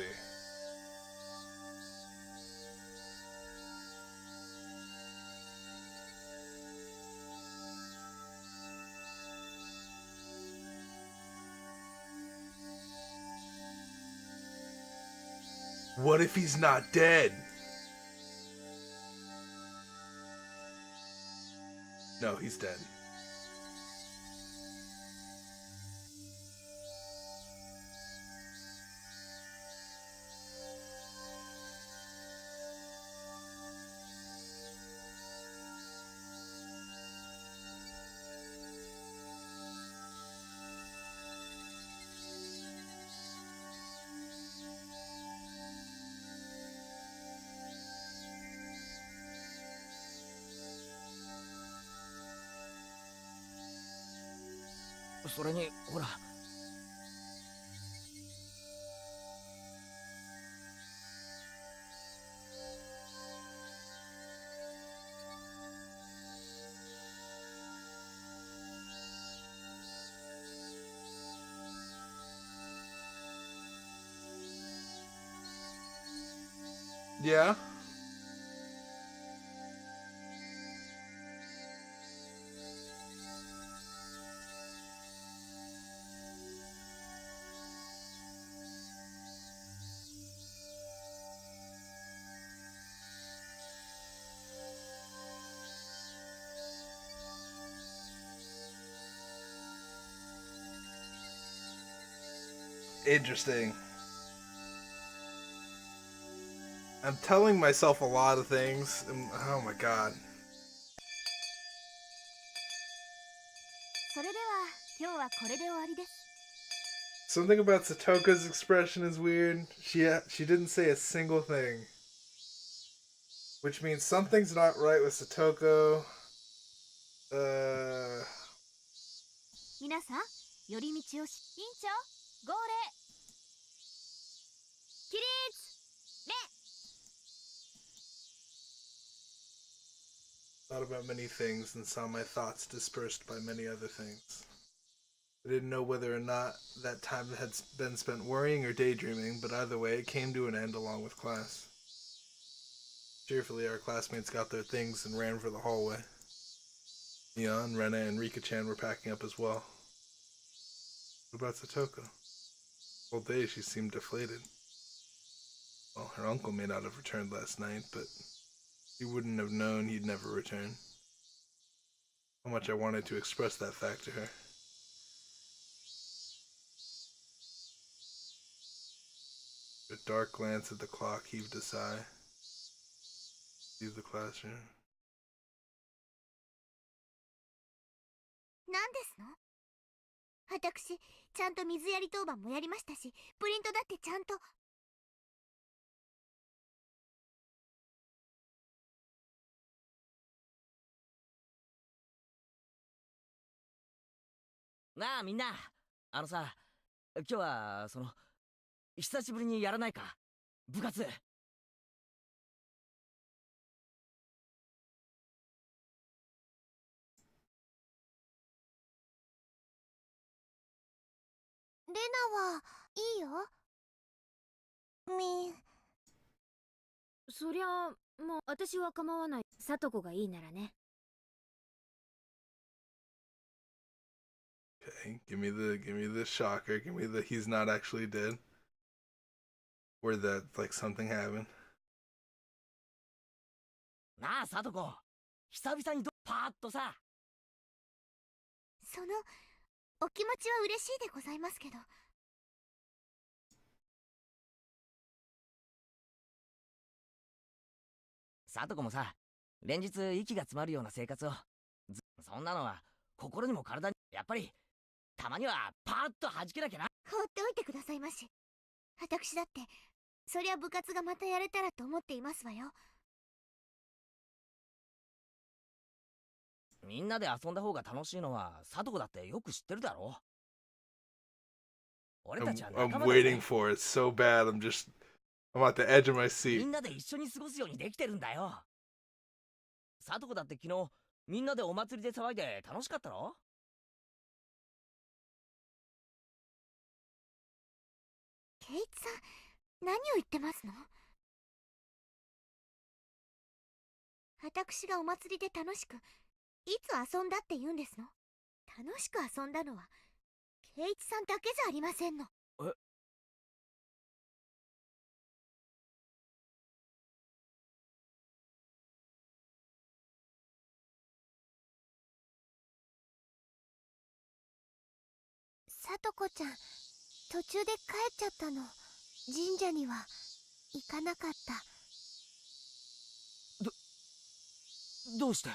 Speaker 1: What if he's not dead? No, he's dead.
Speaker 8: それにほら。
Speaker 1: Yeah? Interesting. I'm telling myself a lot of things, and oh my god.
Speaker 4: それでは今日はこれで終わりです。
Speaker 1: Something about Satoko's expression is weird. She didn't say a single thing. Which means something's not right with Satoko.
Speaker 4: 皆さん、寄り道をし、委員長、号令。起立。礼。
Speaker 1: Thought about many things and saw my thoughts dispersed by many other things. I didn't know whether or not that time had been spent worrying or daydreaming, but either way, it came to an end along with class. Cheerfully, our classmates got their things and ran for the hallway. Mion, Rena, and Rika-chan were packing up as well. What about Satoko? All day she seemed deflated. Well, her uncle may not have returned last night, but he wouldn't have known he'd never return. How much I wanted to express that fact to her. A dark glance at the clock, heaved a sigh. Leave the classroom.
Speaker 9: 何ですの？私、ちゃんと水やり当番もやりましたし、プリントだってちゃんと。
Speaker 8: なあみんな、あのさ、今日は久しぶりにやらないか、部活。
Speaker 9: レナはいいよ。
Speaker 4: そりゃ、もう私は構わない。さとこがいいならね。
Speaker 1: Okay, give me the shocker. Give me the he's not actually dead. Or that like something happened.
Speaker 8: なあさとこ、久々にパーッとさ。
Speaker 9: そのお気持ちは嬉しいでございますけど。
Speaker 8: さとこもさ、連日息が詰まるような生活を。そんなのは心にも体に、やっぱりたまにはパーッと弾けなきゃな。
Speaker 9: 放っておいてくださいまし。私だってそりゃ部活がまたやれたらと思っていますわよ。
Speaker 8: みんなで遊んだ方が楽しいのはさとこだってよく知ってるだろ。俺たちは仲
Speaker 1: I'm
Speaker 8: 間だ
Speaker 1: waiting
Speaker 8: ぜ。
Speaker 1: for it so bad. I'm at the edge of my
Speaker 8: み
Speaker 1: seat.
Speaker 8: んなで一緒に過ごすようにできてるんだよ。さとこだって昨日みんなでお祭りで騒いで楽しかったろ。
Speaker 9: ケイチさん、何を言ってますの？私がお祭りで楽しく、いつ遊んだって言うんですの？楽しく遊んだのはケイチさんだけじゃありませんの。
Speaker 8: え？
Speaker 9: さとこちゃん、途中で帰っちゃったの。神社には行かなかった。
Speaker 8: どうして？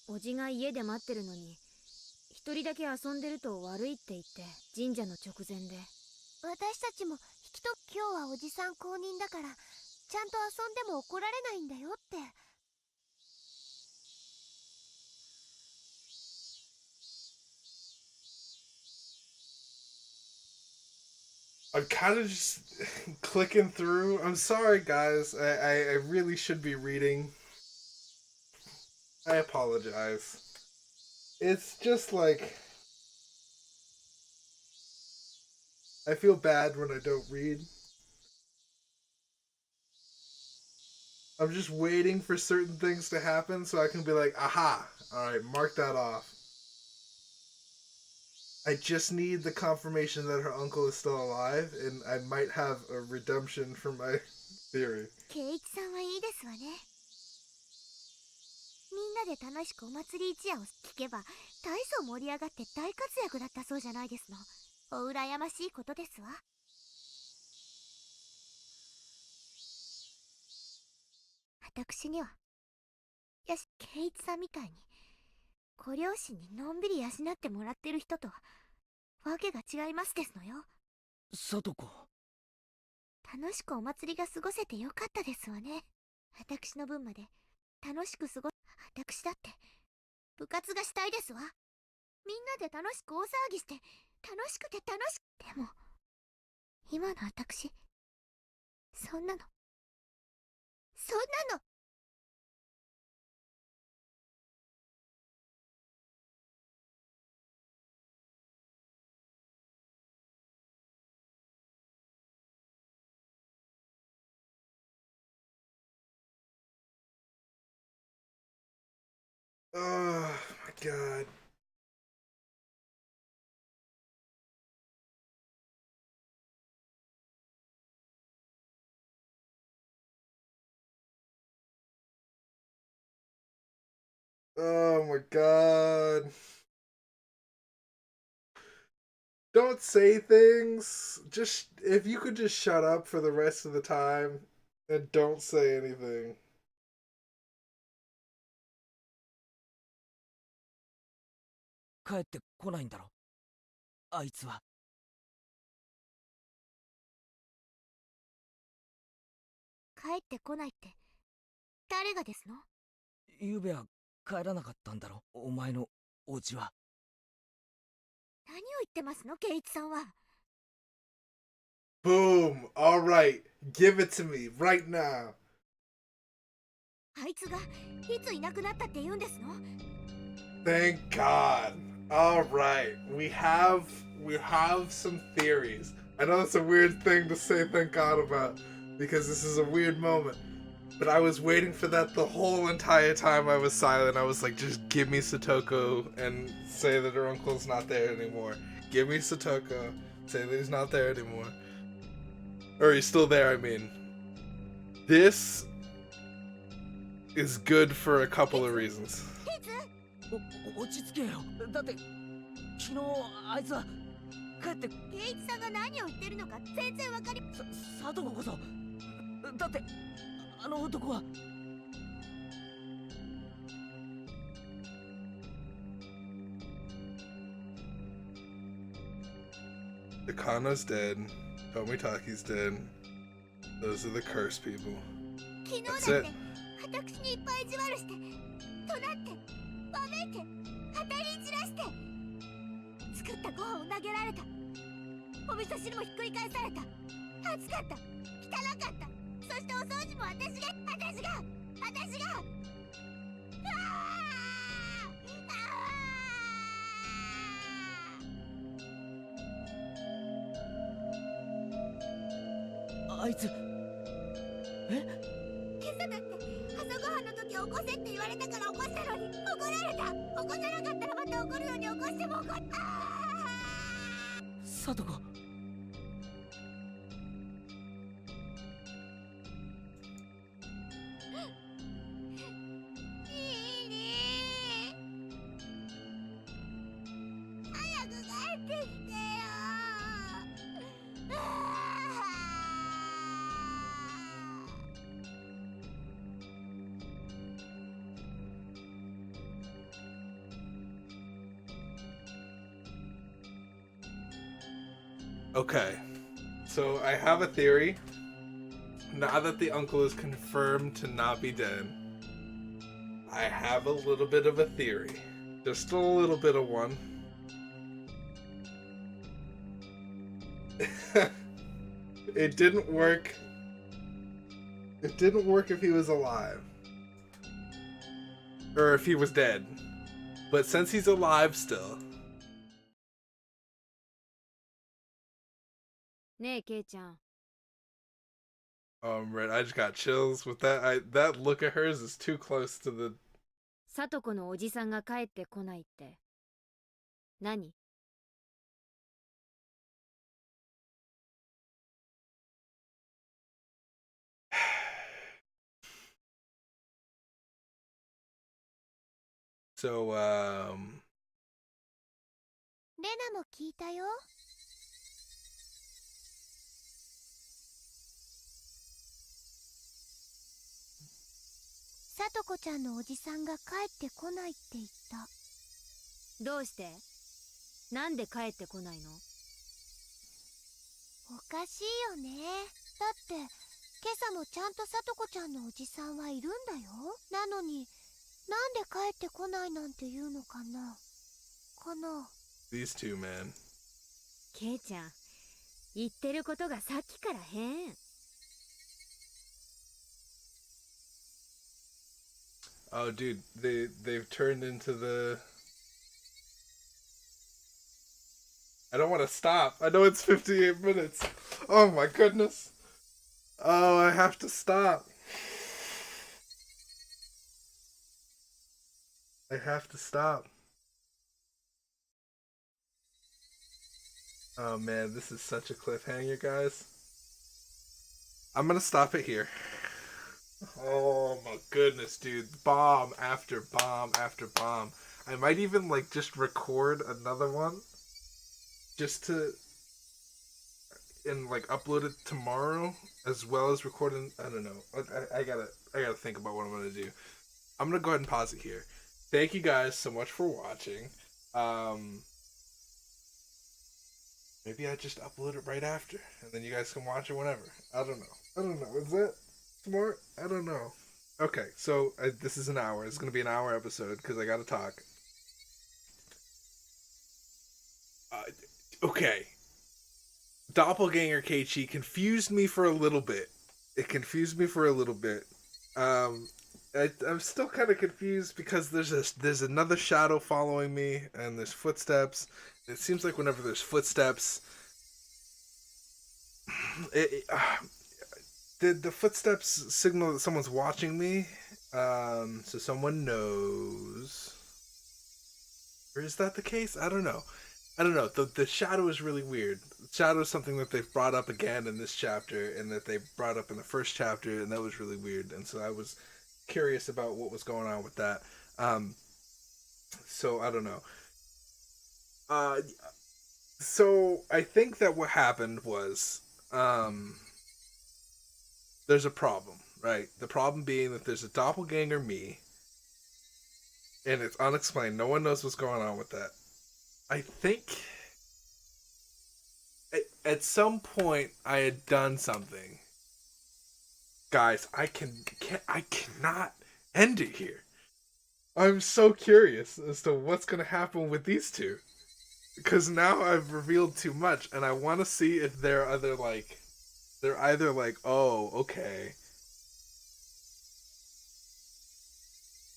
Speaker 4: おじが家で待ってるのに一人だけ遊んでると悪いって言って神社の直前で。
Speaker 9: 私たちも今日はおじさん公認だからちゃんと遊んでも怒られないんだよって。
Speaker 1: I'm kind of just clicking through. I'm sorry, guys. I really should be reading. I apologize. It's just like, I feel bad when I don't read. I'm just waiting for certain things to happen so I can be like, aha, alright, mark that off. I just need the confirmation that her uncle is still alive, and I might have a redemption for my theory.
Speaker 9: ケイチさんはいいですわね。みんなで楽しくお祭り一夜を聞けば大層盛り上がって大活躍だったそうじゃないですの。お羨ましいことですわ。私にはケイチさんみたいにご両親にのんびり養ってもらってる人とはわけが違いますですのよ。
Speaker 8: さとこ。
Speaker 9: 楽しくお祭りが過ごせてよかったですわね。私の分まで楽しく過ご私だって部活がしたいですわ。みんなで楽しく大騒ぎして楽しくて楽しく。でも今の私、そんなの
Speaker 1: Oh my god. Oh my god. Don't say things. Just, if you could just shut up for the rest of the time and don't say anything.
Speaker 8: 帰ってこないんだろ、あいつは。
Speaker 9: 帰ってこないって誰がですの？
Speaker 8: ゆうべは帰らなかったんだろ、お前のお家は。
Speaker 9: 何を言ってますの、ケイチさんは。
Speaker 1: Boom. Alright. Give it to me right now.
Speaker 9: あいつがいついなくなったって言うんですの？
Speaker 1: Thank God. Alright. We have some theories. I know that's a weird thing to say thank God about because this is a weird moment. But I was waiting for that the whole entire time I was silent. I was like, just give me Satoko and say that her uncle's not there anymore. Give me Satoko. Say that he's not there anymore. Or he's still there, I mean. This is good for a couple of reasons.
Speaker 8: 落ち着けよ。だって昨日あいつは帰って。
Speaker 9: 圭一さんが何を言ってるのか全然わかり。
Speaker 8: 佐藤こそ。だってあの男は。
Speaker 1: Akano's dead. Tomitaki's dead. Those are the cursed people.
Speaker 9: 昨日
Speaker 1: That's
Speaker 9: だっ
Speaker 1: it.
Speaker 9: て私にいっぱい意地悪して怒鳴ってわめいて当たり散らして作ったご飯を投げられた。お味噌汁もひっくり返された。暑かった汚かった。そしてお掃除も私が
Speaker 8: あいつ。え？
Speaker 9: 今朝だって朝ごはんの時起こせって言われたから起こしたのに怒られた。起こさなかったらまた怒るのに起こしても怒る。
Speaker 8: 佐藤子。
Speaker 9: いいね早く帰ってきてよ。
Speaker 1: Okay, so I have a theory. Now that the uncle is confirmed to not be dead, I have a little bit of a theory. Just a little bit of one. It didn't work. It didn't work if he was alive. Or if he was dead. But since he's alive still.
Speaker 4: ねえケイちゃん、
Speaker 1: Right, I just got chills with that. That look at hers is too close to the.
Speaker 4: さとこのおじさんが帰ってこないって何？
Speaker 1: So,
Speaker 9: レナも聞いたよ。さとこちゃんのおじさんが帰ってこないって言った。
Speaker 4: どうして？なんで帰ってこないの？
Speaker 9: おかしいよね。だって今朝もちゃんとさとこちゃんのおじさんはいるんだよ。なのになんで帰ってこないなんて言うのかな。
Speaker 1: these two, man.
Speaker 4: ケイちゃん、言ってることがさっきから変。
Speaker 1: Oh, dude, they've turned into the. I don't want to stop. I know it's 58 minutes. Oh my goodness. Oh, I have to stop. I have to stop. Oh man, this is such a cliffhanger, guys. I'm gonna stop it here. Oh my goodness, dude. Bomb after bomb after bomb. I might even like just record another one just to and like upload it tomorrow as well as recording. I don't know. I gotta think about what I'm gonna do. I'm gonna go ahead and pause it here. Thank you guys so much for watching. Maybe I just upload it right after and then you guys can watch it whenever. I don't know. Is that smart? I don't know. Okay, so this is an hour. It's going to be an hour episode because I got to talk. Okay. Doppelganger Keiichi confused me for a little bit. It confused me for a little bit. I'm still kind of confused because there's another shadow following me and there's footsteps. It seems like whenever there's footsteps, the footsteps signal that someone's watching me, so someone knows. Or is that the case? I don't know. The shadow is really weird. Shadow is something that they've brought up again in this chapter, and that they brought up in the first chapter, and that was really weird. And so I was curious about what was going on with that. So I don't know. So I think that what happened was, there's a problem, right? The problem being that there's a doppelganger me, and it's unexplained. No one knows what's going on with that. I think at some point I had done something. Guys, I cannot end it here. I'm so curious as to what's going to happen with these two. Because now I've revealed too much, and I want to see if they're either like, oh, okay.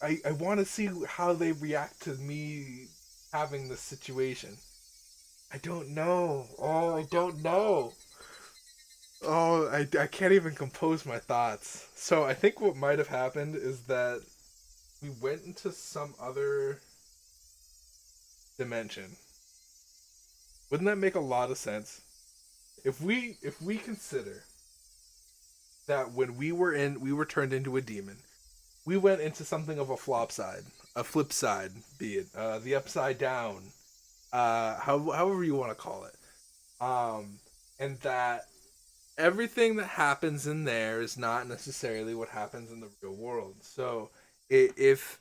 Speaker 1: I want to see how they react to me having this situation. I don't know. Oh, I don't know. Oh, I can't even compose my thoughts. So I think what might have happened is that we went into some other dimension. Wouldn't that make a lot of sense? If we consider that when we were turned into a demon, we went into something of a flip side, be it the upside down, however you want to call it, and that everything that happens in there is not necessarily what happens in the real world. So if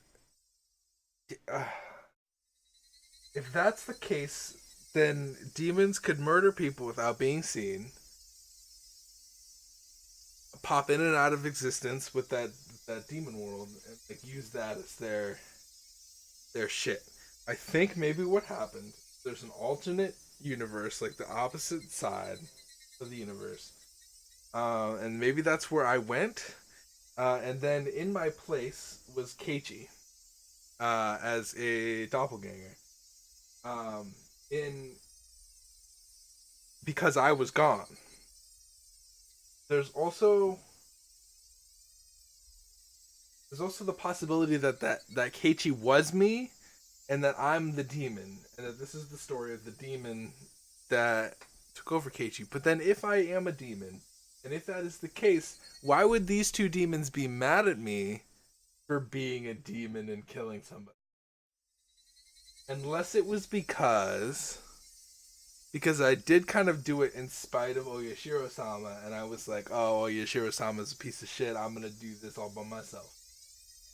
Speaker 1: that's the case, then demons could murder people without being seen, pop in and out of existence with that demon world, and like use that as their shit. I think maybe what happened, there's an alternate universe, like the opposite side of the universe, and maybe that's where I went, and then in my place was Keiichi, as a doppelganger, because I was gone. There's also the possibility that Keiichi was me, and that I'm the demon, and that this is the story of the demon that took over Keiichi. But then if I am a demon, and if that is the case, why would these two demons be mad at me for being a demon and killing somebody? Unless it was because I did kind of do it in spite of Oyashiro-sama, and I was like, oh, Oyashiro-sama's a piece of shit, I'm gonna do this all by myself.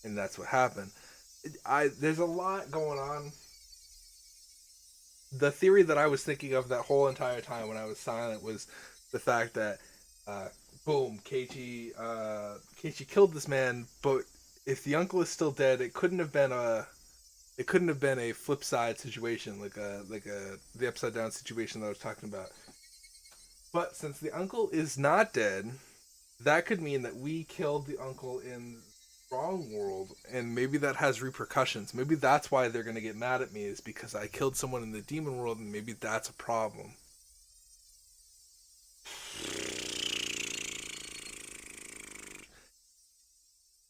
Speaker 1: And that's what happened. There's a lot going on. The theory that I was thinking of that whole entire time when I was silent was the fact that, boom, Keiichi killed this man, but if the uncle is still dead, it couldn't have been a flip side situation, like the upside down situation that I was talking about. But since the uncle is not dead, that could mean that we killed the uncle in the wrong world, and maybe that has repercussions. Maybe that's why they're gonna get mad at me, is because I killed someone in the demon world, and maybe that's a problem.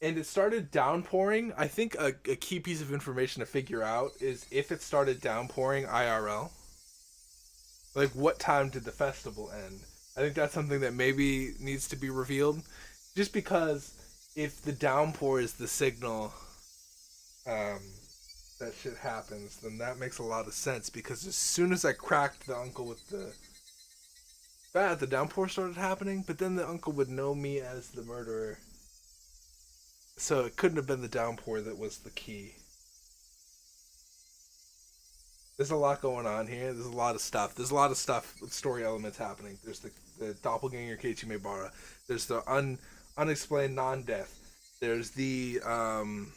Speaker 1: And it started downpouring. I think a key piece of information to figure out is if it started downpouring IRL. Like, what time did the festival end? I think that's something that maybe needs to be revealed. Just because if the downpour is the signal that shit happens, then that makes a lot of sense. Because as soon as I cracked the uncle with the bat, the downpour started happening. But then the uncle would know me as the murderer. So it couldn't have been the downpour that was the key. There's a lot going on here. There's a lot of stuff. There's a lot of stuff with story elements happening. There's the doppelganger Keiichi Maebara. There's the unexplained non-death. There's the I'm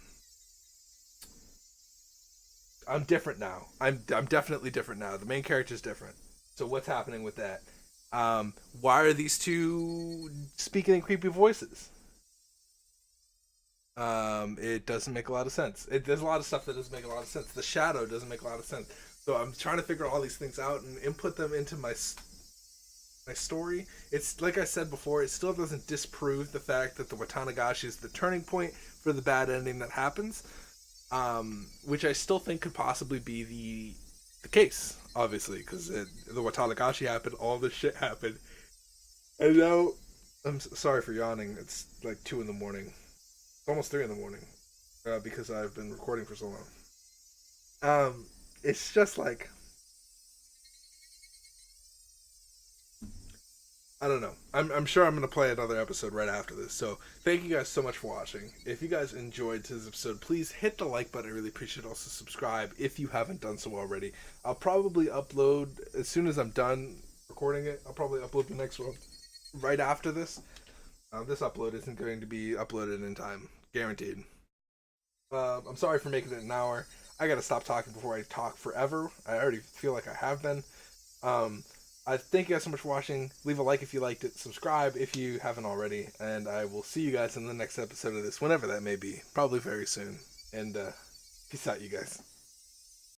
Speaker 1: different now. I'm definitely different now. The main character's different. So what's happening with that? Why are these two speaking in creepy voices? It doesn't make a lot of sense. There's a lot of stuff that doesn't make a lot of sense. The shadow doesn't make a lot of sense. So I'm trying to figure all these things out and input them into my story. It's like I said before, it still doesn't disprove the fact that the Watanagashi is the turning point for the bad ending that happens, which I still think could possibly be the case, obviously, because the Watanagashi happened, all this shit happened, and now I'm sorry for yawning. It's like 2 a.m. It's almost 3 in the morning because I've been recording for so long. It's just like, I don't know. I'm sure I'm going to play another episode right after this. So thank you guys so much for watching. If you guys enjoyed today's episode, please hit the like button. I really appreciate it. Also subscribe if you haven't done so already. I'll probably upload as soon as I'm done recording it. I'll probably upload the next one right after this. This upload isn't going to be uploaded in time, guaranteed. I'm sorry for making it an hour. I gotta stop talking before I talk forever. I already feel like I have been. I thank you guys so much for watching. Leave a like if you liked it. Subscribe if you haven't already. And I will see you guys in the next episode of this, whenever that may be. Probably very soon. And peace out, you guys.